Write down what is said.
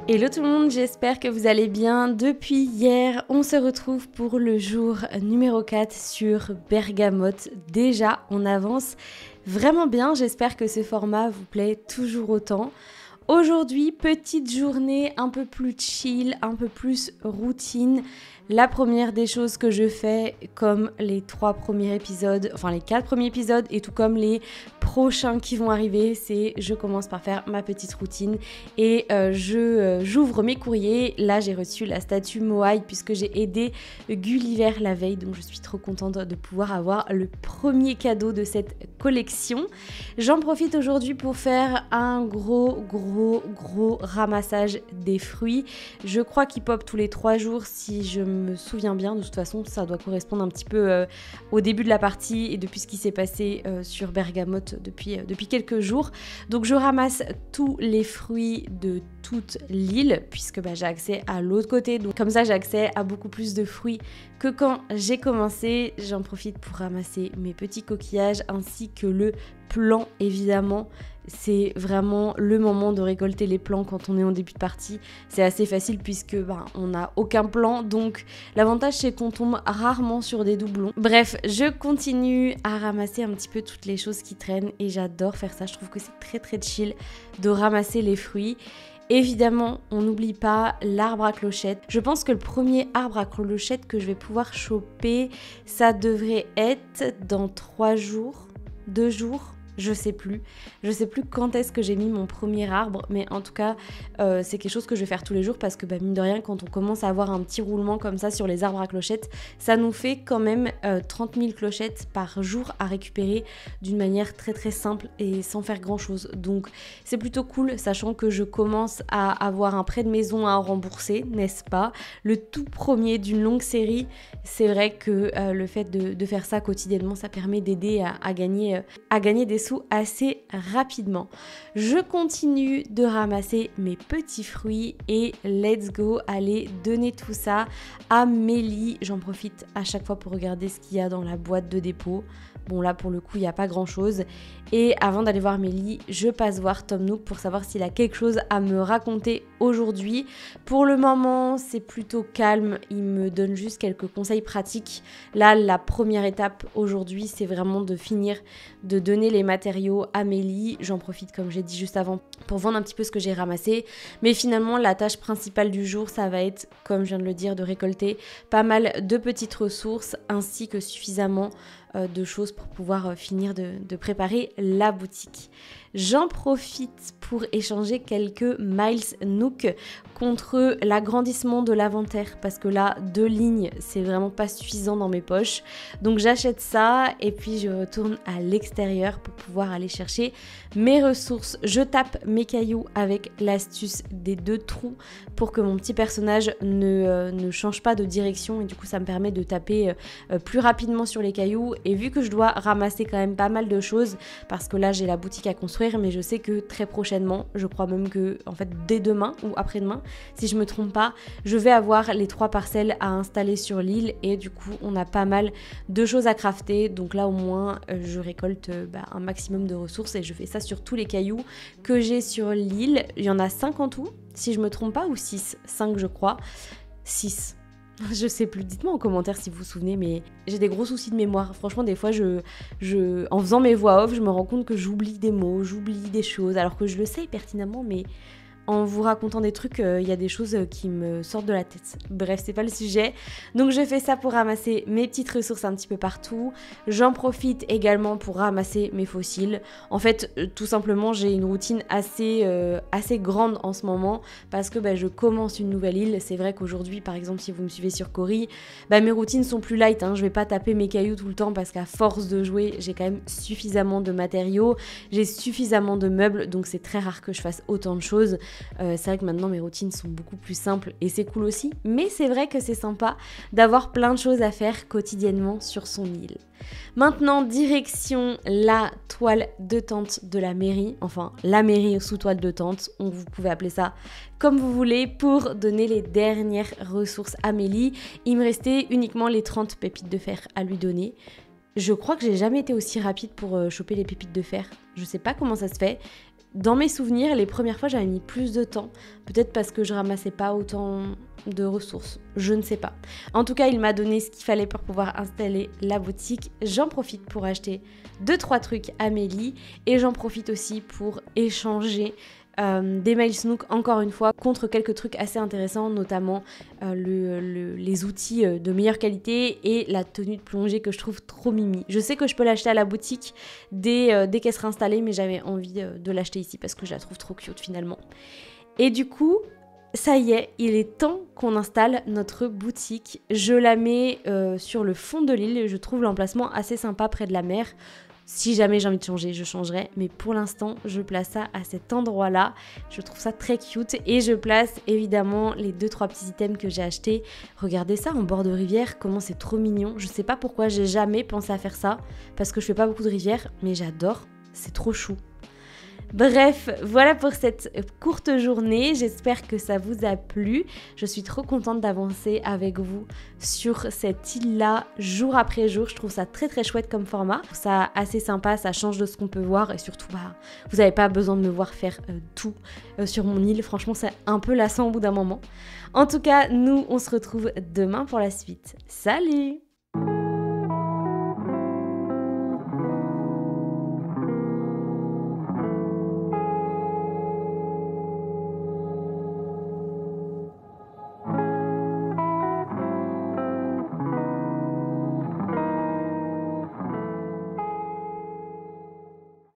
Hello tout le monde, j'espère que vous allez bien. Depuis hier, on se retrouve pour le jour numéro 4 sur Bergamote. Déjà, on avance vraiment bien, j'espère que ce format vous plaît toujours autant. Aujourd'hui, petite journée un peu plus chill, un peu plus routine. La première des choses que je fais, comme les 4 premiers épisodes et tout comme les prochains qui vont arriver, c'est je commence par faire ma petite routine et j'ouvre mes courriers. Là, j'ai reçu la statue Moai puisque j'ai aidé Gulliver la veille, donc je suis trop contente de pouvoir avoir le premier cadeau de cette collection. J'en profite aujourd'hui pour faire un gros ramassage des fruits. Je crois qu'il pop tous les 3 jours si je me souviens bien. De toute façon, ça doit correspondre un petit peu au début de la partie et depuis ce qui s'est passé sur Bergamote depuis quelques jours. Donc je ramasse tous les fruits de toute l'île puisque j'ai accès à l'autre côté. Donc comme ça, j'ai accès à beaucoup plus de fruits que quand j'ai commencé. J'en profite pour ramasser mes petits coquillages ainsi que le plan évidemment. C'est vraiment le moment de récolter les plants quand on est en début de partie. C'est assez facile puisque on n'a aucun plan. Donc l'avantage c'est qu'on tombe rarement sur des doublons. Bref, je continue à ramasser un petit peu toutes les choses qui traînent et j'adore faire ça. Je trouve que c'est très chill de ramasser les fruits. Évidemment, on n'oublie pas l'arbre à clochettes. Je pense que le premier arbre à clochettes que je vais pouvoir choper, ça devrait être dans 3 jours, 2 jours. Je sais plus quand est-ce que j'ai mis mon premier arbre, mais en tout cas c'est quelque chose que je vais faire tous les jours parce que mine de rien, quand on commence à avoir un petit roulement comme ça sur les arbres à clochettes, ça nous fait quand même 30 000 clochettes par jour à récupérer d'une manière très simple et sans faire grand chose. Donc c'est plutôt cool, sachant que je commence à avoir un prêt de maison à rembourser, n'est-ce pas? Le tout premier d'une longue série. C'est vrai que le fait de faire ça quotidiennement, ça permet d'aider à gagner des sous assez rapidement. Je continue de ramasser mes petits fruits et let's go aller donner tout ça à Mélie. J'en profite à chaque fois pour regarder ce qu'il y a dans la boîte de dépôt. Bon là pour le coup il n'y a pas grand chose. Et avant d'aller voir Mélie, je passe voir Tom Nook pour savoir s'il a quelque chose à me raconter aujourd'hui. Pour le moment c'est plutôt calme, il me donne juste quelques conseils pratiques. Là la première étape aujourd'hui c'est vraiment de finir de donner les matériaux à Mélie. J'en profite comme j'ai dit juste avant pour vendre un petit peu ce que j'ai ramassé. Mais finalement la tâche principale du jour ça va être, comme je viens de le dire, de récolter pas mal de petites ressources ainsi que suffisamment de choses pour pouvoir finir de préparer la boutique. J'en profite pour échanger quelques Miles Nook contre l'agrandissement de l'inventaire parce que là 2 lignes c'est vraiment pas suffisant dans mes poches, donc j'achète ça et puis je retourne à l'extérieur pour pouvoir aller chercher mes ressources. Je tape mes cailloux avec l'astuce des 2 trous pour que mon petit personnage ne change pas de direction et du coup ça me permet de taper plus rapidement sur les cailloux. Et vu que je dois ramasser quand même pas mal de choses parce que là j'ai la boutique à construire, mais je sais que très prochainement, je crois même que en fait dès demain ou après-demain si je me trompe pas, je vais avoir les 3 parcelles à installer sur l'île et du coup on a pas mal de choses à crafter. Donc là au moins je récolte un maximum de ressources et je fais ça sur tous les cailloux que j'ai sur l'île. Il y en a 5 en tout si je me trompe pas, ou 6, 5 je crois, 6. Je sais plus, dites-moi en commentaire si vous vous souvenez, mais j'ai des gros soucis de mémoire. Franchement, des fois, en faisant mes voix off, je me rends compte que j'oublie des mots, j'oublie des choses, alors que je le sais pertinemment, mais en vous racontant des trucs, il y a des choses qui me sortent de la tête. Bref, c'est pas le sujet. Donc je fais ça pour ramasser mes petites ressources un petit peu partout. J'en profite également pour ramasser mes fossiles. En fait, tout simplement, j'ai une routine assez grande en ce moment parce que je commence une nouvelle île. C'est vrai qu'aujourd'hui, par exemple, si vous me suivez sur Cory, mes routines sont plus light. Je vais pas taper mes cailloux tout le temps parce qu'à force de jouer, j'ai quand même suffisamment de matériaux, j'ai suffisamment de meubles, donc c'est très rare que je fasse autant de choses. C'est vrai que maintenant mes routines sont beaucoup plus simples et c'est cool aussi, mais c'est vrai que c'est sympa d'avoir plein de choses à faire quotidiennement sur son île. Maintenant, direction la toile de tente de la mairie, enfin la mairie sous toile de tente, vous pouvez appeler ça comme vous voulez, pour donner les dernières ressources à Mélie. Il me restait uniquement les 30 pépites de fer à lui donner. Je crois que j'ai jamais été aussi rapide pour choper les pépites de fer. Je sais pas comment ça se fait. Dans mes souvenirs, les premières fois, j'avais mis plus de temps. Peut-être parce que je ramassais pas autant de ressources. Je ne sais pas. En tout cas, il m'a donné ce qu'il fallait pour pouvoir installer la boutique. J'en profite pour acheter 2-3 trucs à Mélie. Et j'en profite aussi pour échanger des mails Snook, encore une fois, contre quelques trucs assez intéressants, notamment les outils de meilleure qualité et la tenue de plongée que je trouve trop mimi. Je sais que je peux l'acheter à la boutique dès qu'elle sera installée, mais j'avais envie de l'acheter ici parce que je la trouve trop cute finalement. Et du coup, ça y est, il est temps qu'on installe notre boutique. Je la mets sur le fond de l'île, je trouve l'emplacement assez sympa près de la mer. Si jamais j'ai envie de changer, je changerai. Mais pour l'instant, je place ça à cet endroit-là. Je trouve ça très cute. Et je place évidemment les 2-3 petits items que j'ai achetés. Regardez ça en bord de rivière, comment c'est trop mignon. Je sais pas pourquoi j'ai jamais pensé à faire ça. Parce que je fais pas beaucoup de rivières, mais j'adore. C'est trop chou. Bref, voilà pour cette courte journée, j'espère que ça vous a plu. Je suis trop contente d'avancer avec vous sur cette île-là, jour après jour. Je trouve ça très très chouette comme format. Je trouve ça assez sympa, ça change de ce qu'on peut voir et surtout, vous n'avez pas besoin de me voir faire tout sur mon île. Franchement, c'est un peu lassant au bout d'un moment. En tout cas, nous, on se retrouve demain pour la suite. Salut!